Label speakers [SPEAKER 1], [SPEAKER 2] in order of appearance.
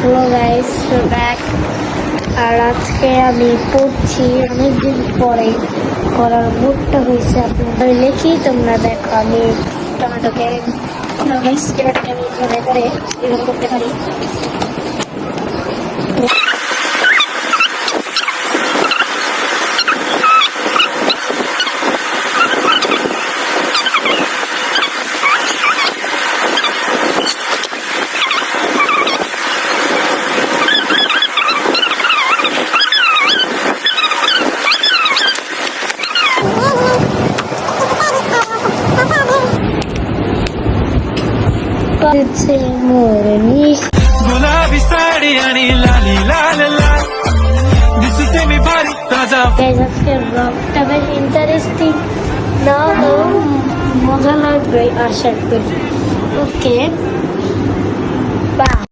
[SPEAKER 1] Hello guys, back. আর আজকে আমি পড়ছি অনেকদিন পরে, করার মুডটা হয়েছে আপনাদের লিখি। তোমরা দেখো আমি টমেটোকে আমি মনে করে এভাবে করতে পারি।
[SPEAKER 2] गुलाबी साडी आणि लाली लाल लाल दिसते मी भारी ताजा
[SPEAKER 1] আজকের ব্লগটা বেশ ইন্টারেস্টিং, না মজা লাগবে আশা করি। ওকে।